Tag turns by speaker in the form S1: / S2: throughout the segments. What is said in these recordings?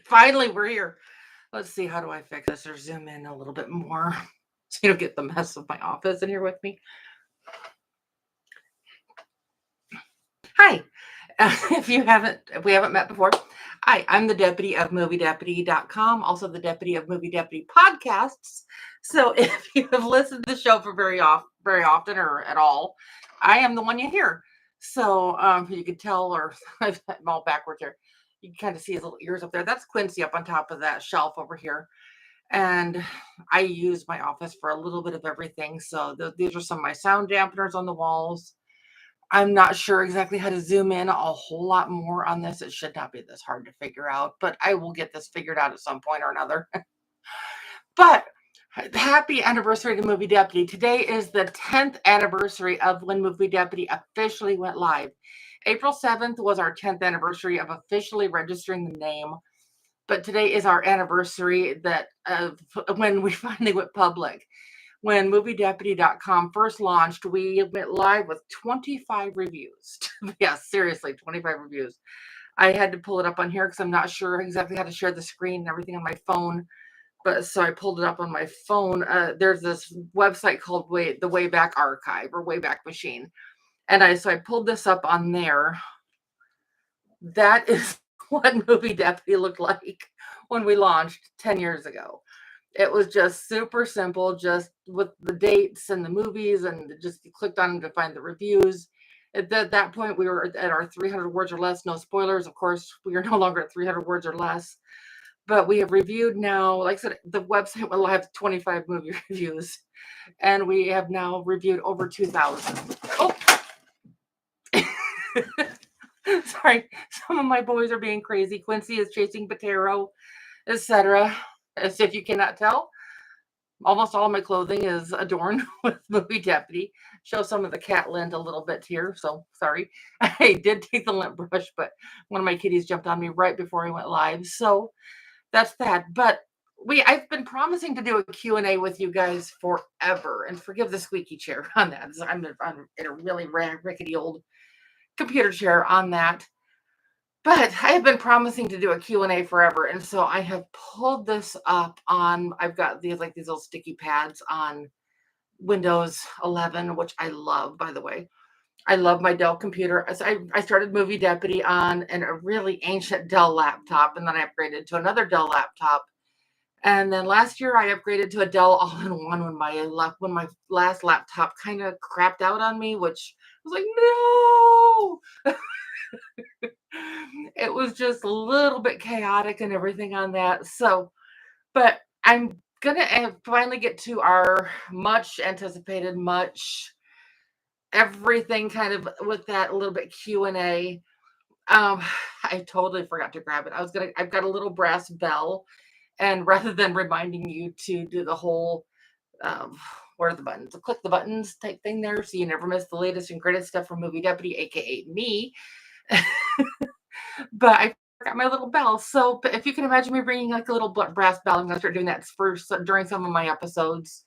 S1: Finally, we're here. Let's see, how do I fix this or zoom in a little bit more so you don't get the mess of my office in here with me? Hi. If we haven't met before, hi, I'm the deputy of moviedeputy.com, also the deputy of Movie Deputy podcasts. So if you have listened to the show for very often or at all, I am the one you hear. So you can tell, or I'm all backwards here. You can kind of see his little ears up there. That's Quincy up on top of that shelf over here. And I use my office for a little bit of everything. So these are some of my sound dampeners on the walls. I'm not sure exactly how to zoom in a whole lot more on this. It should not be this hard to figure out, but I will get this figured out at some point or another. But happy anniversary to Movie Deputy. Today is the 10th anniversary of when Movie Deputy officially went live. April 7th was our 10th anniversary of officially registering the name, but today is our anniversary that of when we finally went public. When moviedeputy.com first launched, we went live with 25 reviews. Yeah, seriously, 25 reviews. I had to pull it up on here because I'm not sure exactly how to share the screen and everything on my phone. But so I pulled it up on my phone. There's this website called the Wayback Archive or Wayback Machine. And I pulled this up on there. That is what Movie Deputy looked like when we launched 10 years ago. It was just super simple, just with the dates and the movies, and just you clicked on them to find the reviews. At that point, we were at our 300 words or less. No spoilers, of course. We are no longer at 300 words or less. But we have reviewed now, like I said, the website will have 25 movie reviews, and we have now reviewed over 2,000. Oh, sorry. Some of my boys are being crazy. Quincy is chasing Patero, etc. As if you cannot tell, almost all my clothing is adorned with Movie Deputy. Show some of the cat lint a little bit here, so sorry. I did take the lint brush, but one of my kitties jumped on me right before I went live, so that's that. But I've been promising to do a Q&A with you guys forever, and forgive the squeaky chair on that. I'm in a really rickety old computer chair on that. But I have been promising to do a Q&A forever, and so I have pulled this up on, I've got these little sticky pads on Windows 11, which I love, by the way. I love my Dell computer. So I started Movie Deputy on a really ancient Dell laptop, and then I upgraded to another Dell laptop. And then last year I upgraded to a Dell all-in-one when my last laptop kind of crapped out on me, which I was like, no. It was just a little bit chaotic and everything on that. So, but I'm gonna finally get to our much anticipated, much everything kind of with that a little bit Q&A. Um, I totally forgot to grab it. I've got a little brass bell, and rather than reminding you to do the whole, um, what are the buttons? Click the buttons type thing there, so you never miss the latest and greatest stuff from Movie Deputy, aka me. But I forgot my little bell. So if you can imagine me bringing like a little brass bell, I'm gonna start doing that first during some of my episodes.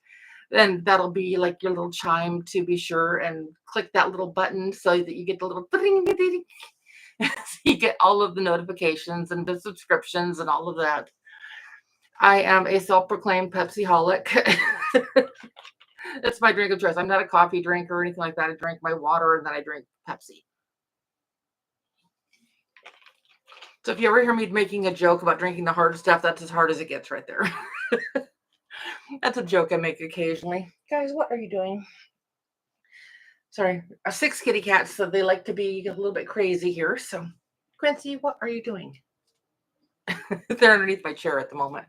S1: Then that'll be like your little chime to be sure and click that little button so that you get the little ding, ding, ding. So you get all of the notifications and the subscriptions and all of that. I am a self-proclaimed Pepsi holic. It's my drink of choice. I'm not a coffee drinker or anything like that. I drink my water and then I drink Pepsi. So if you ever hear me making a joke about drinking the hard stuff, that's as hard as it gets right there. That's a joke I make occasionally. Guys, what are you doing? Sorry, 6 kitty cats, so they like to be a little bit crazy here. So, Quincy, what are you doing? They're underneath my chair at the moment,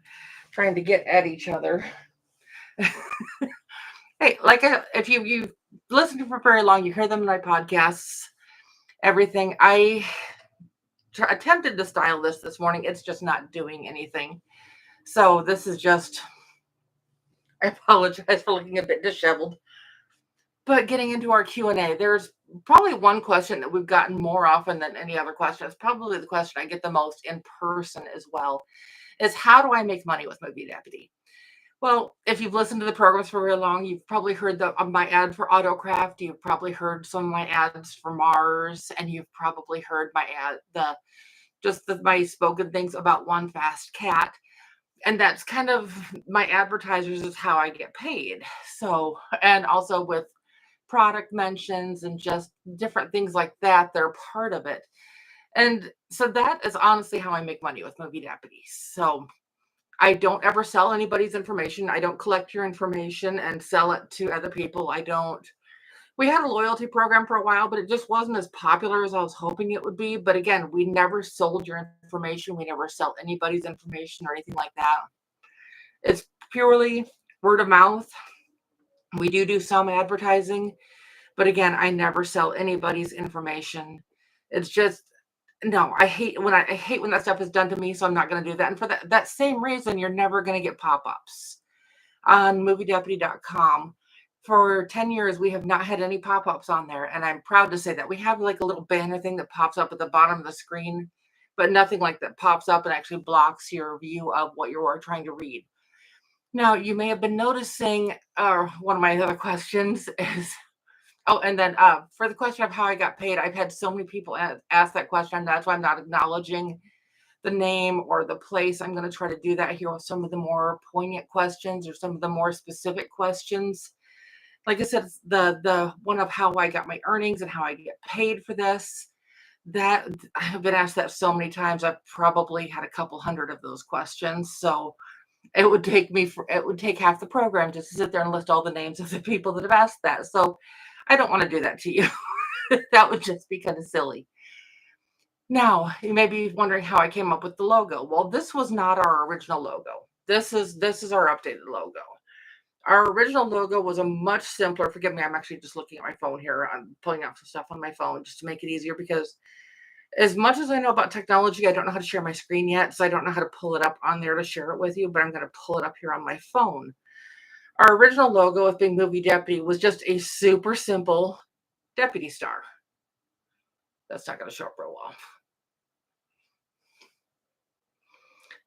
S1: trying to get at each other. Hey, if you listen to for very long, you hear them in my podcasts, everything. I attempted to style this morning. It's just not doing anything. So this is just, I apologize for looking a bit disheveled. But getting into our Q&A, there's probably one question that we've gotten more often than any other question. It's probably the question I get the most in person as well, is how do I make money with Movie Deputy? Well, if you've listened to the programs for very long, you've probably heard my ad for Autocraft. You've probably heard some of my ads for Mars, and you've probably heard my ad, just my spoken things about One Fast Cat. And that's kind of my advertisers is how I get paid. So, and also with product mentions and just different things like that, they're part of it. And so that is honestly how I make money with Movie Deputies. So I don't ever sell anybody's information. I don't collect your information and sell it to other people. I don't. We had a loyalty program for a while, but it just wasn't as popular as I was hoping it would be. But again, we never sold your information. We never sell anybody's information or anything like that. It's purely word of mouth. We do some advertising, but again, I never sell anybody's information. It's just no, I hate when that stuff is done to me, so I'm not going to do that. And for that same reason, you're never going to get pop-ups on moviedeputy.com. For 10 years, we have not had any pop-ups on there, and I'm proud to say that. We have like a little banner thing that pops up at the bottom of the screen, but nothing like that pops up and actually blocks your view of what you are trying to read. Now, you may have been noticing, one of my other questions is, oh, and then for the question of how I got paid, I've had so many people ask that question. That's why I'm not acknowledging the name or the place. I'm going to try to do that here with some of the more poignant questions or some of the more specific questions. Like I said, the one of how I got my earnings and how I get paid for this. That I have been asked that so many times. I've probably had a couple hundred of those questions. So it would take half the program just to sit there and list all the names of the people that have asked that. So I don't want to do that to you. That would just be kind of silly. Now, you may be wondering how I came up with the logo. Well, this was not our original logo. This is our updated logo. Our original logo was a much simpler. Forgive me, I'm actually just looking at my phone here. I'm pulling out some stuff on my phone just to make it easier because as much as I know about technology, I don't know how to share my screen yet, so I don't know how to pull it up on there to share it with you, but I'm going to pull it up here on my phone. Our original logo of being Movie Deputy was just a super simple deputy star. That's not going to show up real well.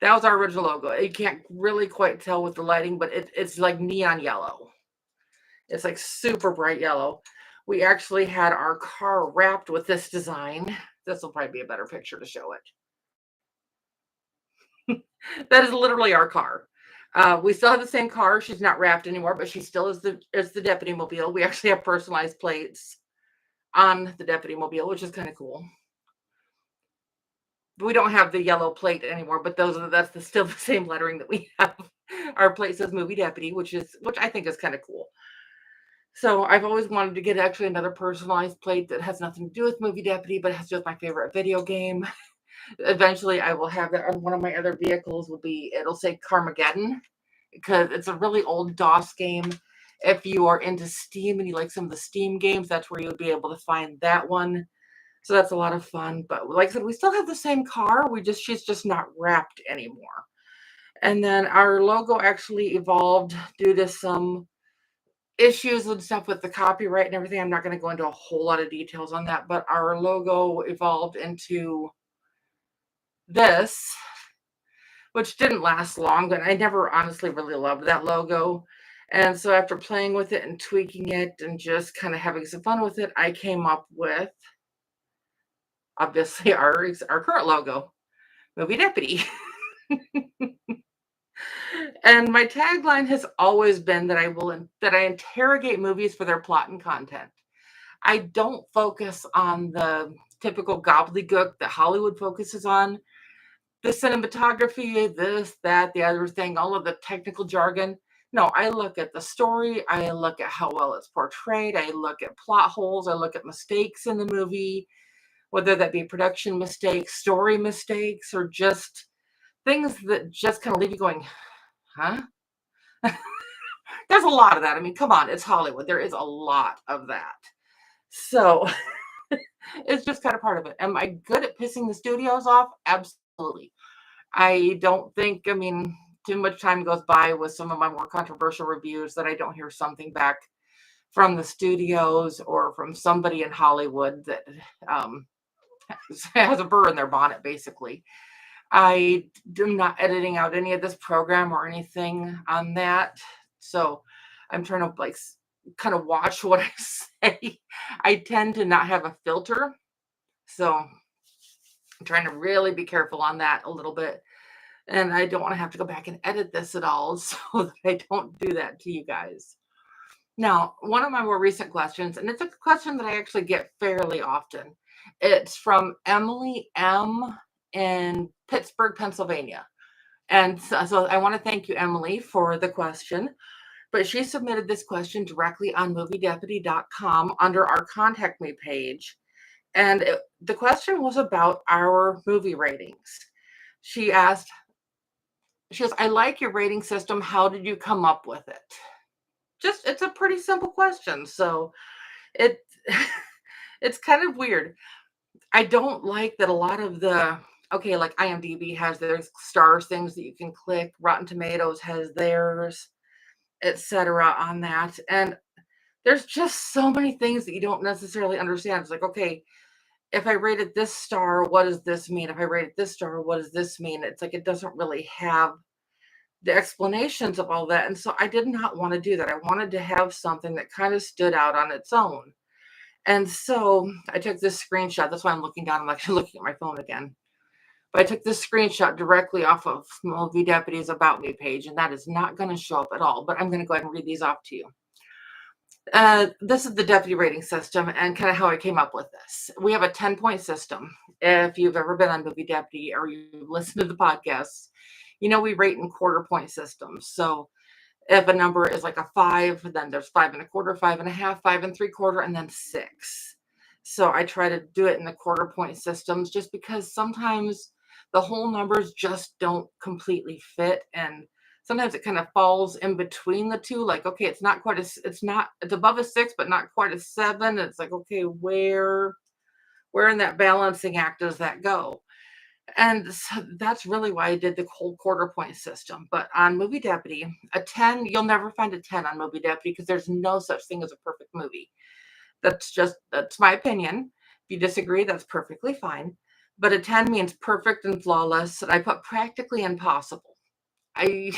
S1: That was our original logo. You can't really quite tell with the lighting, but it's like neon yellow. It's like super bright yellow. We actually had our car wrapped with this design. This will probably be a better picture to show it. That is literally our car. We still have the same car. She's not wrapped anymore, but she still is the deputy mobile. We actually have personalized plates on the deputy mobile, which is kind of cool. We don't have the yellow plate anymore, but still the same lettering that we have. Our plate says Movie Deputy, which I think is kind of cool. So I've always wanted to get actually another personalized plate that has nothing to do with Movie Deputy, but has to do with my favorite video game. Eventually, I will have that on one of my other vehicles. It'll say Carmageddon because it's a really old DOS game. If you are into Steam and you like some of the Steam games, that's where you would be able to find that one. So that's a lot of fun. But like I said, we still have the same car. She's just not wrapped anymore. And then our logo actually evolved due to some issues and stuff with the copyright and everything. I'm not going to go into a whole lot of details on that, but our logo evolved into this, which didn't last long, but I never honestly really loved that logo. And so after playing with it and tweaking it and just kind of having some fun with it, I came up with obviously our current logo, Movie Deputy. And my tagline has always been that I interrogate movies for their plot and content. I don't focus on the typical gobbledygook that Hollywood focuses on. The cinematography, this, that, the other thing, all of the technical jargon. No, I look at the story. I look at how well it's portrayed. I look at plot holes. I look at mistakes in the movie, whether that be production mistakes, story mistakes, or just things that just kind of leave you going, huh? There's a lot of that. I mean, come on, it's Hollywood. There is a lot of that. So it's just kind of part of it. Am I good at pissing the studios off? Absolutely. I don't think, I mean, too much time goes by with some of my more controversial reviews that I don't hear something back from the studios or from somebody in Hollywood that has a burr in their bonnet, basically. I am not editing out any of this program or anything on that. So I'm trying to kind of watch what I say. I tend to not have a filter. So I'm trying to really be careful on that a little bit. And I don't want to have to go back and edit this at all so that I don't do that to you guys. Now, one of my more recent questions, and it's a question that I actually get fairly often. It's from Emily M. in Pittsburgh, Pennsylvania. And so I want to thank you, Emily, for the question. But she submitted this question directly on moviedeputy.com under our Contact Me page. And the question was about our movie ratings. She asked, she goes, I like your rating system. How did you come up with it? Just, it's a pretty simple question. So it, it's kind of weird. I don't like that a lot of okay, like IMDb has their stars things that you can click. Rotten Tomatoes has theirs, etc. on that. And there's just so many things that you don't necessarily understand. It's like, okay, if I rated this star, what does this mean? If I rated this star, what does this mean? It's like it doesn't really have the explanations of all that. And so I did not want to do that. I wanted to have something that kind of stood out on its own. And so I took this screenshot. That's why I'm looking down. I'm actually looking at my phone again. But I took this screenshot directly off of Movie Deputy's About Me page, and that is not going to show up at all. But I'm going to go ahead and read these off to you. This is the deputy rating system and kind of how I came up with this. We have a 10-point system. If you've ever been on Movie Deputy or you've listened to the podcasts, you know we rate in quarter point systems. So if a number is like a 5, then there's 5.25, 5.5, 5.75, and then 6. So I try to do it in the quarter point systems just because sometimes the whole numbers just don't completely fit, and sometimes it kind of falls in between the two. Like, okay, it's not quite it's above a 6, but not quite a 7. It's like, okay, where in that balancing act does that go? And so that's really why I did the whole quarter point system. But on Movie Deputy, a 10, you'll never find a 10 on Movie Deputy because there's no such thing as a perfect movie. That's my opinion. If you disagree, that's perfectly fine. But a 10 means perfect and flawless. And I put practically impossible. I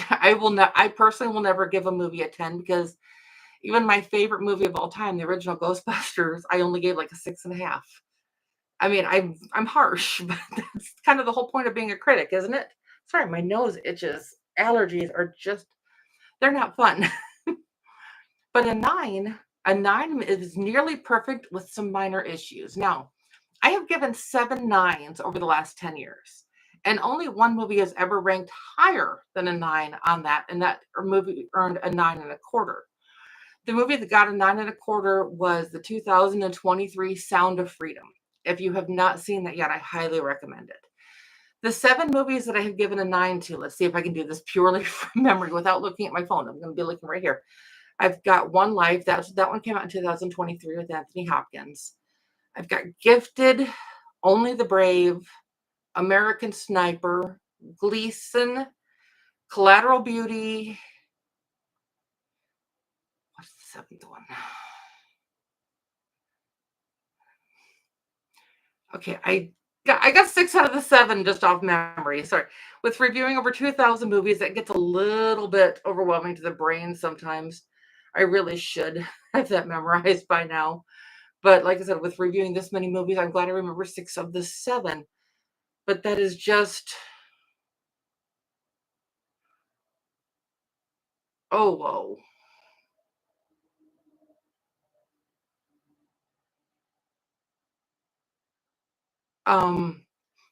S1: personally will never give a movie a 10 because even my favorite movie of all time, the original Ghostbusters, I only gave like a 6.5. I mean, I'm harsh, but that's kind of the whole point of being a critic, isn't it? Sorry, my nose itches. Allergies are just, they're not fun. But a 9 is nearly perfect with some minor issues. Now, I have given 7 nines over the last 10 years, and only one movie has ever ranked higher than a 9 on that, and that movie earned a 9.25. The movie that got a 9.25 was the 2023 Sound of Freedom. If you have not seen that yet, I highly recommend it. The 7 movies that I have given a 9 to, let's see if I can do this purely from memory without looking at my phone. I'm going to be looking right here. I've got One Life. That one came out in 2023 with Anthony Hopkins. I've got Gifted, Only the Brave, American Sniper, Gleason, Collateral Beauty. What's the 7th one? Okay, I got 6 out of the 7 just off memory. Sorry. With reviewing over 2,000 movies, that gets a little bit overwhelming to the brain sometimes. I really should have that memorized by now. But like I said, with reviewing this many movies, I'm glad I remember 6 of the 7. But that is just, oh, whoa.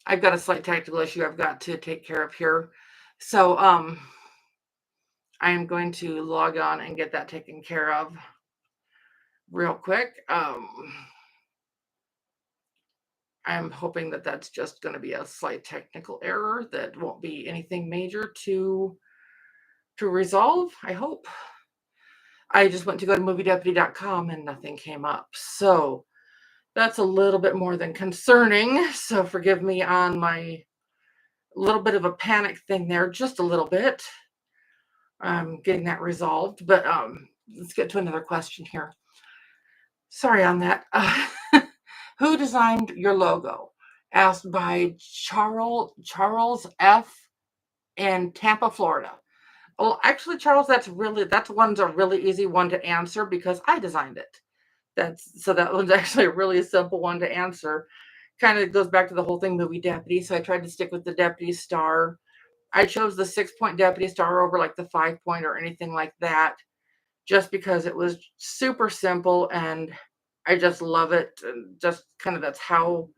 S1: I've got a slight technical issue I've got to take care of here. So, I am going to log on and get that taken care of real quick. I'm hoping that that's just going to be a slight technical error that won't be anything major to resolve, I hope. I just went to go to moviedeputy.com and nothing came up. So that's a little bit more than concerning. So forgive me on my little bit of a panic thing there, just a little bit. I'm getting that resolved. But let's get to another question here. Sorry on that. Who designed your logo? Asked by Charles F. in Tampa, Florida. Well, actually, Charles, that's one's a really easy one to answer because I designed it. That one's actually a really simple one to answer kind of goes back to the whole thing movie deputy. So I tried to stick with the deputy star. I chose the 6-point deputy star over like the 5-point or anything like that, just because it was super simple and I just love it. And just kind of that's how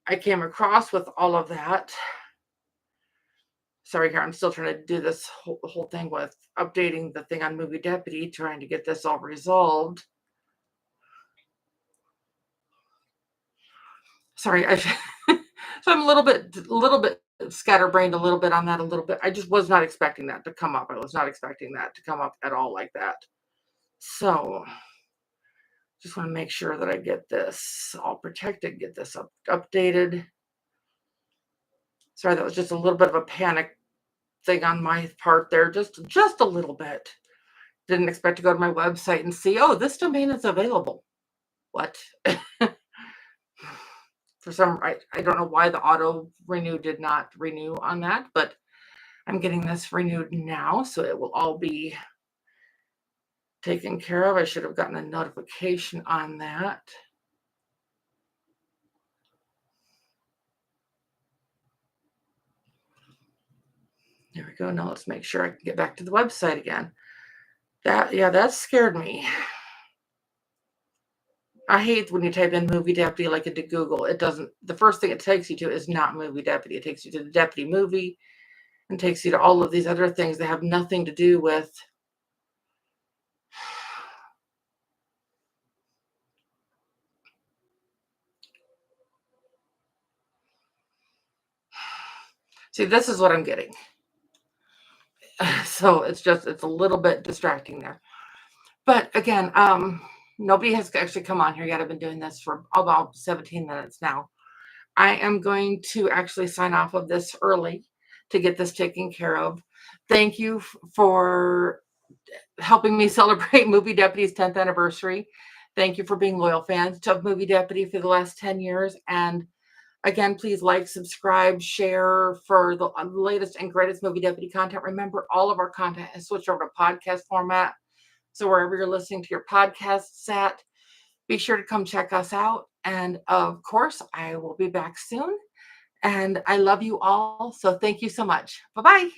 S1: I came across with all of that. Sorry, here, I'm still trying to do this whole thing with updating the thing on Movie Deputy, trying to get this all resolved. Sorry, so I'm a little bit scatterbrained a little bit on that a little bit. I just was not expecting that to come up. I was not expecting that to come up at all like that. So just want to make sure that I get this all protected, get this updated. Sorry, that was just a little bit of a panic thing on my part there, just a little bit. Didn't expect to go to my website and see, oh, this domain is available. What? For some, I don't know why the auto renew did not renew on that, but I'm getting this renewed now, so it will all be taken care of. I should have gotten a notification on that. There we go. Now let's make sure I can get back to the website again. That scared me. I hate when you type in movie deputy like into Google. It doesn't, the first thing it takes you to is not movie deputy. It takes you to the deputy movie and takes you to all of these other things that have nothing to do with. See, this is what I'm getting. So it's a little bit distracting there. But again, nobody has actually come on here yet. I've been doing this for about 17 minutes now. I am going to actually sign off of this early to get this taken care of. Thank you for helping me celebrate Movie Deputy's 10th anniversary. Thank you for being loyal fans of Movie Deputy for the last 10 years. And again, please like, subscribe, share for the latest and greatest Movie Deputy content. Remember, all of our content has switched over to podcast format. So wherever you're listening to your podcasts at, be sure to come check us out. And of course, I will be back soon. And I love you all. So thank you so much. Bye-bye.